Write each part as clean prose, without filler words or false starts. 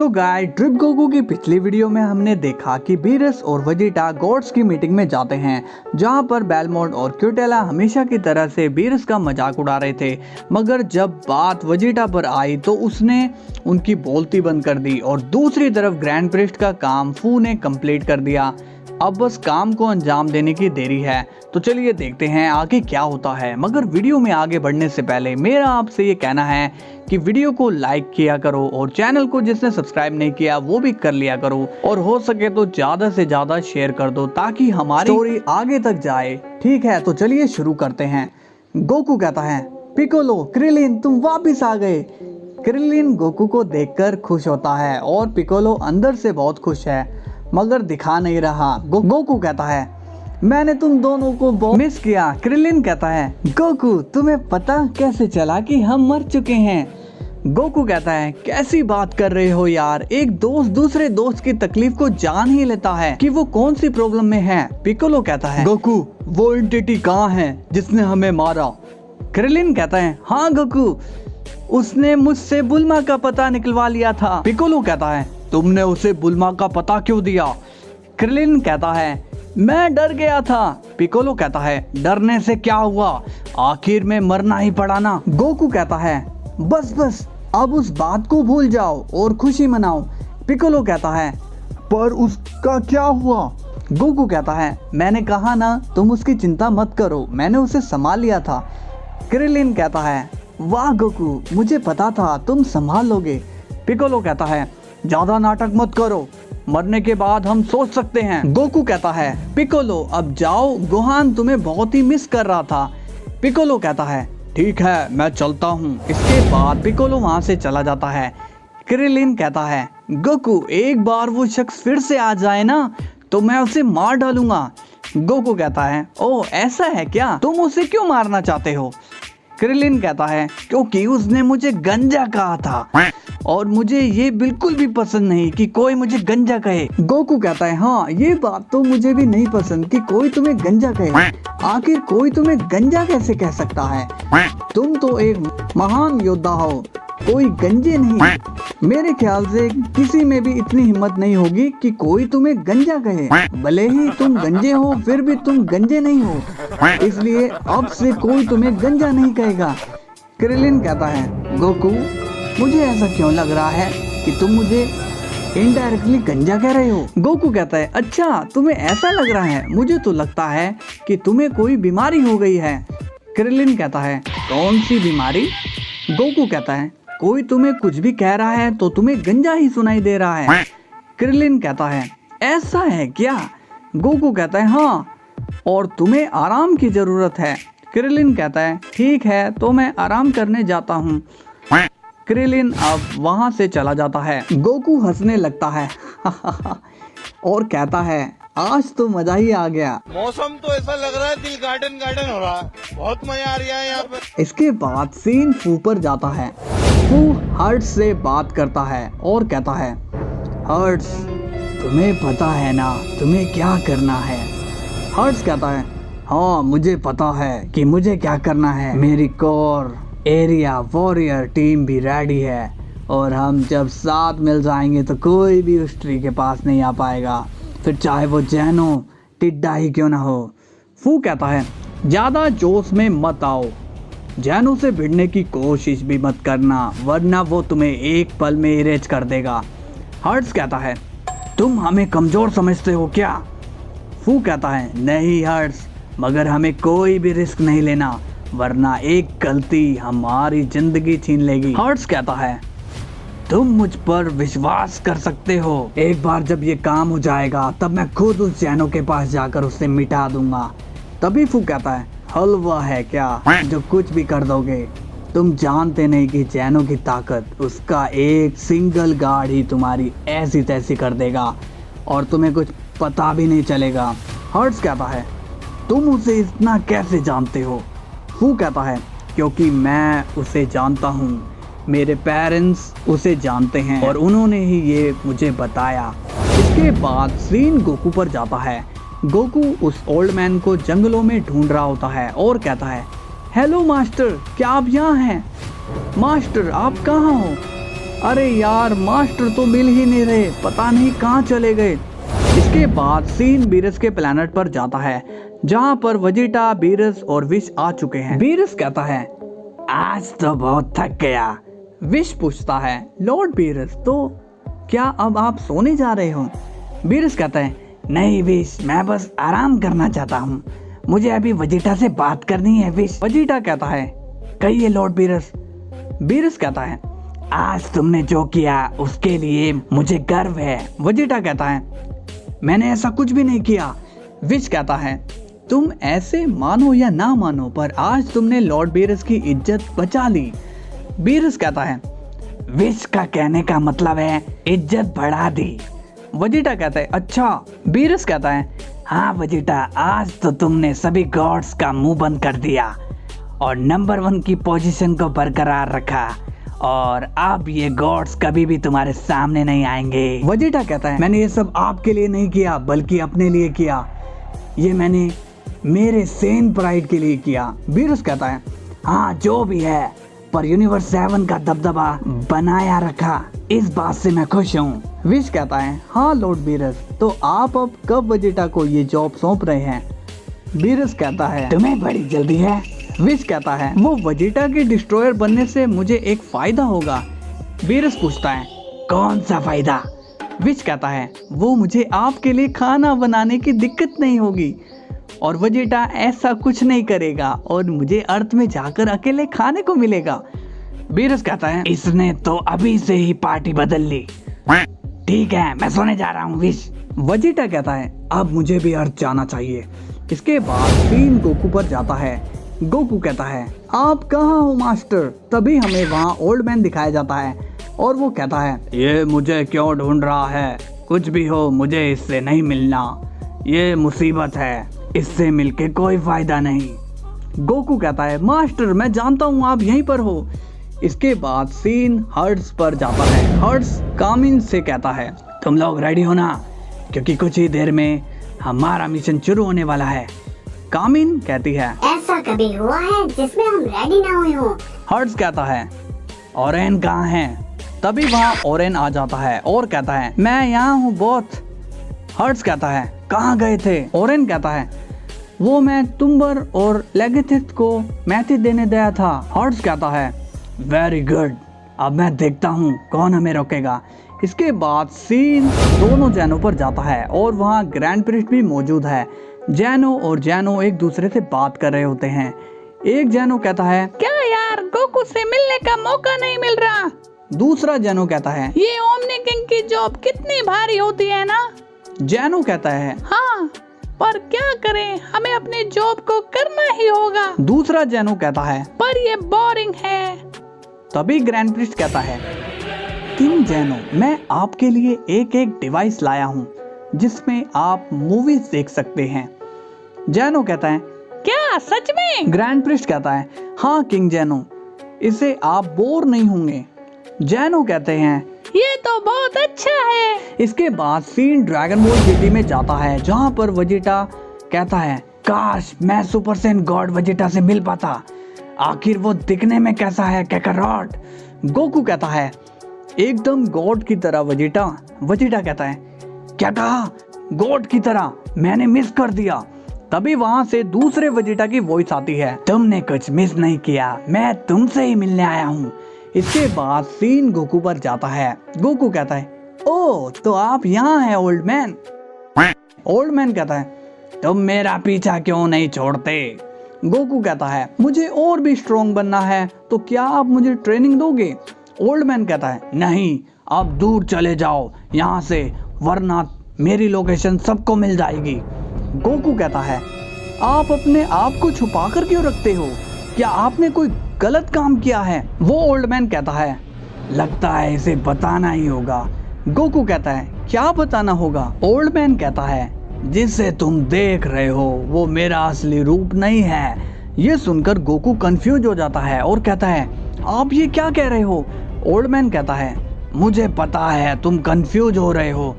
तो guys trip Goku की पिछली वीडियो में हमने देखा कि बीरस और वेजिटा गॉड्स की मीटिंग में जाते हैं, जहां पर बेलमोंट और क्यूटेला हमेशा की तरह से बीरस का मजाक उड़ा रहे थे। मगर जब बात वेजिटा पर आई तो उसने उनकी बोलती बंद कर दी और दूसरी तरफ ग्रैंड प्रिस्ट का काम फू ने कंप्लीट कर दिया। अब बस काम को अंजाम देने की देरी है। तो चलिए देखते हैं आगे क्या होता है। मगर वीडियो में आगे बढ़ने से पहले मेरा आपसे ये कहना है कि वीडियो को लाइक किया करो और चैनल को जिसने सब्सक्राइब नहीं किया वो भी कर लिया करो, और हो सके तो ज्यादा से ज्यादा शेयर कर दो ताकि हमारी स्टोरी आगे तक जाए। ठीक है, तो चलिए शुरू करते हैं। गोकू कहता है, पिकोलो, क्रिलिन तुम वापिस आ गए। क्रिलिन गोकू को देखकर खुश होता है और पिकोलो अंदर से बहुत खुश है मगर दिखा नहीं रहा। गोकू कहता है, मैंने तुम दोनों को बहुत मिस किया। क्रिलिन कहता है, गोकू तुम्हें पता कैसे चला कि हम मर चुके हैं? गोकू कहता है, कैसी बात कर रहे हो यार, एक दोस्त दूसरे दोस्त की तकलीफ को जान ही लेता है कि वो कौन सी प्रॉब्लम में है। पिकोलो कहता है, गोकू वो एंटिटी कहाँ है जिसने हमें मारा? क्रिलिन कहता है, हाँ गोकू, उसने मुझसे बुल्मा का पता निकलवा लिया था। पिकोलो कहता है, तुमने उसे बुल्मा का पता क्यों दिया? क्रिलिन कहता है, मैं डर गया था। पिकोलो कहता है, डरने से क्या हुआ, आखिर में मरना ही पड़ा ना। गोकू कहता है, बस बस अब उस बात को भूल जाओ और खुशी मनाओ। पिकोलो कहता है, पर उसका क्या हुआ? गोकू कहता है, मैंने कहा ना तुम उसकी चिंता मत करो, मैंने उसे संभाल लिया था। क्रिलिन कहता है, वाह गोकू, मुझे पता था तुम संभाल लोगे। पिकोलो कहता है, ज्यादा नाटक मत करो, मरने के बाद हम सोच सकते हैं। गोकू कहता है, पिकोलो अब जाओ, गोहान तुम्हें बहुत ही मिस कर रहा था। पिकोलो कहता है, ठीक है मैं चलता हूँ। इसके बाद पिकोलो वहाँ से चला जाता है। क्रिलिन कहता है, गोकू एक बार वो शख्स फिर से आ जाए ना तो मैं उसे मार डालूंगा। गोकू कहता है, ओ ऐसा है क्या, तुम उसे क्यों मारना चाहते हो? क्रिलिन कहता है, क्योंकि उसने मुझे गंजा कहा था और मुझे ये बिल्कुल भी पसंद नहीं कि कोई मुझे गंजा कहे। गोकू कहता है, हाँ ये बात तो मुझे भी नहीं पसंद कि कोई तुम्हें गंजा कहे। आखिर कोई तुम्हें गंजा कैसे कह सकता है? तुम तो एक महान योद्धा हो, कोई गंजे नहीं। मेरे ख्याल से किसी में भी इतनी हिम्मत नहीं होगी कि कोई तुम्हें गंजा कहे। भले ही तुम गंजे हो फिर भी तुम गंजे नहीं हो, इसलिए अब से कोई तुम्हें गंजा नहीं कहेगा। क्रिलिन कहता है, गोकू मुझे ऐसा क्यों लग रहा है कि तुम मुझे इनडायरेक्टली गंजा कह रहे हो? गोकू कहता है, अच्छा तुम्हें ऐसा लग रहा है, मुझे तो लगता है कि तुम्हें कोई बीमारी हो गई है। क्रिलिन कहता है, कौन सी बीमारी? गोकू कहता है, कोई तुम्हें कुछ भी कह रहा है तो तुम्हें गंजा ही सुनाई दे रहा है। क्रिलिन कहता है, ऐसा है क्या? गोकू कहता है, हाँ, और तुम्हें आराम की जरूरत है। क्रिलिन कहता है, ठीक है तो मैं आराम करने जाता हूँ। क्रिलिन अब वहाँ से चला जाता है। गोकू हंसने लगता है और कहता है, आज तो मजा ही आ गया। मौसम तो ऐसा लग रहा है दिल गार्डन गार्डन हो रहा है, बहुत मजा आ रहा है यहाँ पे। इसके बाद सीन फू पर जाता है। फू हर्ट्स से बात करता है और कहता है, हर्ट्स तुम्हें पता है ना तुम्हें क्या करना है? हर्ट्स कहता है, हाँ मुझे पता है कि मुझे क्या करना है। मेरी कोर एरिया वॉरियर टीम भी रेडी है और हम जब साथ मिल जाएंगे तो कोई भी उस ट्री के पास नहीं आ पाएगा, फिर चाहे वो जैनो टिड्डा ही क्यों ना हो। फू कहता है, ज़्यादा जोश में मत आओ, जैनो से भिड़ने की कोशिश भी मत करना वरना वो तुम्हें एक पल में इरेज कर देगा। हर्ट्स कहता है, तुम हमें कमज़ोर समझते हो क्या? फू कहता है, नहीं हर्ट्स, मगर हमें कोई भी रिस्क नहीं लेना वरना एक गलती हमारी जिंदगी छीन लेगी। हर्ट्स कहता है, तुम मुझ पर विश्वास कर सकते हो, एक बार जब ये काम हो जाएगा तब मैं खुद उस जैनो के पास जाकर उसे मिटा दूंगा। तभी फू कहता है, हलवा है क्या जो कुछ भी कर दोगे? तुम जानते नहीं कि जैनो की ताकत, उसका एक सिंगल गार्ड ही तुम्हारी ऐसी तैसी कर देगा और तुम्हें कुछ पता भी नहीं चलेगा। हर्ट्स कहता है, तुम उसे इतना कैसे जानते हो? फू कहता है, क्योंकि मैं उसे जानता हूँ, मेरे पेरेंट्स उसे जानते हैं और उन्होंने ही ये मुझे बताया। इसके बाद सीन गोकू पर जाता है। गोकू उस ओल्ड मैन को जंगलों में ढूंढ रहा होता है और कहता है, हेलो मास्टर, क्या आप यहाँ हैं? मास्टर आप कहाँ हो? अरे यार मास्टर तो मिल ही नहीं रहे, पता नहीं कहाँ चले गए। इसके बाद सीन बीरस के प्लेनेट पर जाता है जहाँ पर वेजिटा, बीरस और विश आ चुके हैं। बीरस कहता है आज तो बहुत थक गया। विश पूछता है लॉर्ड बीरस तो क्या अब आप सोने जा रहे हो? बीरस कहता है नहीं विश, मैं बस आराम करना चाहता हूँ, मुझे अभी वेजिटा से बात करनी है विश। वेजिटा कहता है कहिए लॉर्ड बीरस। बीरस कहता है आज तुमने जो किया उसके लिए मुझे गर्व है। वेजिटा कहता है मैंने ऐसा कुछ भी नहीं किया। विश कहता है तुम ऐसे मानो या ना मानो पर आज तुमने लॉर्ड बीरस की इज्जत बचा ली। बीरस कहता है विश का कहने का मतलब है इज्जत बढ़ा दी। वेजिटा कहता है अच्छा। बीरस कहता है हाँ वेजिटा, आज तो तुमने सभी गॉड्स का मुंह बंद कर दिया और नंबर 1 की पोजीशन को बरकरार रखा और अब ये गॉड्स कभी भी तुम्हारे सामने नहीं आएंगे। वेजिटा कहता है मैंने ये सब आपके लिए नहीं किया बल्कि अपने लिए किया, ये मैंने मेरे सेन प्राइड के लिए किया। बीरस कहता है हाँ जो भी है, पर यूनिवर्स 7 का दबदबा बनाया रखा, इस बात से मैं खुश हूँ। विश कहता है हाँ लॉर्ड बीरस, तो आप अब कब वेजिटा को ये जॉब सौंप रहे हैं? बीरस कहता है तुम्हें बड़ी जल्दी है। विश कहता है वो वेजिटा के डिस्ट्रॉयर बनने से मुझे एक फायदा होगा। बीरस पूछता है कौन सा फायदा? विश कहता है वो मुझे आपके लिए खाना बनाने की दिक्कत नहीं होगी और वेजिटा ऐसा कुछ नहीं करेगा और मुझे अर्थ में जाकर अकेले खाने को मिलेगा। बीरस कहता है इसने तो अभी से ही पार्टी बदल ली, ठीक है मैं सोने जा रहा हूँ विश। वेजिटा कहता है अब मुझे भी अर्थ जाना चाहिए। इसके बाद सीन गोकू पर जाता है। गोकू कहता है आप कहाँ हो मास्टर? तभी हमें वहाँ ओल्ड मैन दिखाया जाता है और वो कहता है ये मुझे क्यों ढूंढ रहा है? कुछ भी हो मुझे इससे नहीं मिलना, ये मुसीबत है, इससे मिलके कोई फायदा नहीं। गोकू कहता है मास्टर मैं जानता हूँ आप यहीं पर हो। इसके बाद सीन हर्ट्स पर जाता है। हर्ट्स कामिन से कहता है तुम लोग रेडी हो ना, क्योंकि कुछ ही देर में हमारा मिशन शुरू होने वाला है। कामिन कहती है ऐसा कभी हुआ है जिसमें हम रेडी ना हुए हो? हर्ट्स कहता है ओरेन कहाँ है? तभी वहाँ ओरेन आ जाता है और कहता है मैं यहाँ हूँ बोथ। हर्ट्स कहता है कहाँ गए थे? ओरेन कहता है वो मैं तुम्बर और लेगेथिस को मैथी देने गया था। हर्ट्स कहता है वेरी गुड, अब मैं देखता हूँ कौन हमें रोकेगा। इसके बाद सीन दोनों जैनो पर जाता है और वहाँ ग्रैंड प्रिस्ट भी मौजूद है। जैनो और जैनो एक दूसरे से बात कर रहे होते हैं। एक जैनो कहता है क्या यार गोकू से मिलने का मौका नहीं मिल रहा? दूसरा जैनो कहता है ये ओमनी किंग की जॉब कितनी भारी होती है ना? जैनो कहता है हाँ, पर क्या करें, हमें अपनी जॉब को करना ही होगा। दूसरा जैनो कहता है पर ये बोरिंग है। तभी ग्रैंड प्रिस्ट कहता है किंग जैनो, मैं आपके लिए एक डिवाइस लाया हूँ जिसमें आप मूवीज देख सकते हैं। जैनो कहता है क्या सच में? ग्रैंड प्रिस्ट कहता है हाँ किंग जैनो, इससे आप बोर नहीं होंगे। जैनो कहते हैं ये तो बहुत अच्छा है। इसके बाद सीन ड्रैगन बॉल सिटी में जाता है जहाँ पर वेजिटा कहता है काश मैं सुपर सैन गॉड वेजिटा से मिल पाता, आखिर वो दिखने में कैसा है कैकारॉट। गोकू कहता है एकदम गॉड की तरह वेजिटा। वेजिटा कहता है क्या कहा? गॉड की तरह, मैंने मिस कर दिया। तभी वहां से दूसरे वेजिटा की वॉइस आती है तुमने कुछ मिस नहीं किया, मैं तुमसे ही मिलने आया हूँ। इसके बाद सीन गोकू पर जाता है। गोकू कहता है ओह तो आप यहाँ हैं ओल्ड मैन। ओल्ड मैन कहता है तुम मेरा पीछा क्यों नहीं छोड़ते? गोकू कहता है मुझे और भी स्ट्रॉन्ग बनना है, तो क्या आप मुझे ट्रेनिंग दोगे? ओल्ड मैन कहता है नहीं, आप दूर चले जाओ यहाँ से, वरना मेरी लोकेशन सबको मिल जाएगी। गोकू कहता है आप अपने आप को छुपा कर क्यों रखते हो? क्या आपने कोई गलत काम किया है? वो ओल्ड मैन कहता है लगता है इसे बताना ही होगा। गोकू कहता है क्या बताना होगा? ओल्ड मैन कहता है जिसे तुम देख रहे हो वो मेरा असली रूप नहीं है। ये सुनकर गोकू कंफ्यूज हो जाता है और कहता है आप ये क्या कह रहे हो? ओल्ड मैन कहता है मुझे पता है तुम कंफ्यूज हो रहे हो,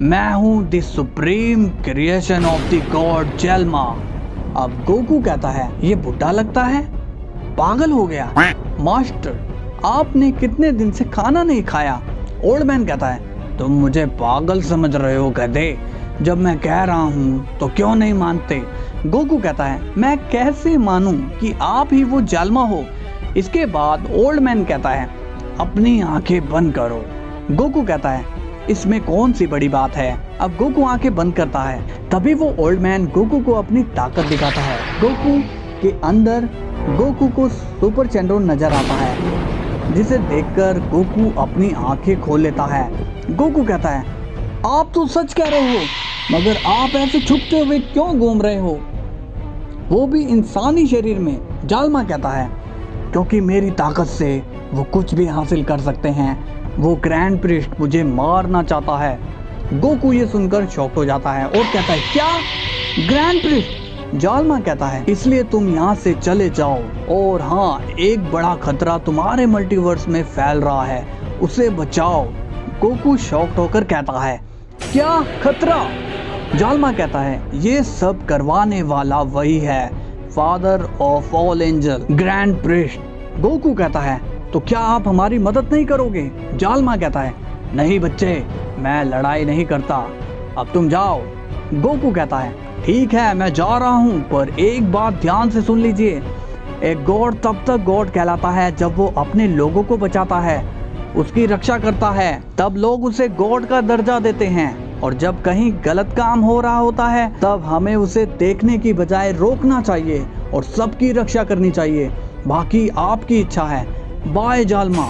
मैं हूँ the supreme creation of the god जेल्मा। अब गोकू कहता है ये बुढ़ा लगता है, पागल हो गया। मास्टर आपने कितने दिन से खाना नहीं खाया। ओल्ड मैन कहता है, तुम मुझे पागल समझ रहे हो गधे, जब मैं कह रहा हूँ तो क्यों नहीं मानते। गोकू कहता है, मैं कैसे मानूं कि आप ही वो जालमा हो। इसके बाद ओल्ड मैन कहता है, अपनी आंखें बंद करो। गोकू कहता है, इसमें कौन सी बड़ी बात है। अब गोकू आंखें बंद करता है। तभी वो ओल्ड मैन गोकू को अपनी ताकत दिखाता है। गोकू के अंदर गोकू को सुपर चेंड्रोन नजर आता है, जिसे देखकर गोकू अपनी आंखें खोल लेता है। गोकू कहता है, आप तो सच कह रहे हो, मगर आप ऐसे छुपते हुए क्यों घूम रहे हो, वो भी इंसानी शरीर में। जालमा कहता है, क्योंकि मेरी ताकत से वो कुछ भी हासिल कर सकते हैं। वो ग्रैंड प्रिस्ट मुझे मारना चाहता है। गोकू ये सुनकर शॉक हो जाता है और कहता है, क्या ग्रैंड प्रिस्ट। जालमा कहता है, इसलिए तुम यहाँ से चले जाओ, और हाँ, एक बड़ा खतरा तुम्हारे मल्टीवर्स में फैल रहा है, उसे बचाओ। गोकू शॉक्ड होकर कहता है, क्या खतरा। जालमा कहता है, ये सब करवाने वाला वही है, father of all angel, grand priest. Goku कहता है, तो क्या आप हमारी मदद नहीं करोगे। जालमा कहता है, नहीं बच्चे, मैं लड़ाई नहीं करता, अब तुम जाओ। गोकू कहता है, ठीक है, मैं जा रहा हूँ, पर एक बात ध्यान से सुन लीजिए, एक गॉड तब तक गॉड कहलाता है जब वो अपने लोगों को बचाता है, उसकी रक्षा करता है, तब लोग उसे गॉड का दर्जा देते हैं। और जब कहीं गलत काम हो रहा होता है, तब हमें उसे देखने की बजाय रोकना चाहिए और सबकी रक्षा करनी चाहिए। बाकी आपकी इच्छा है। बाय जालमा।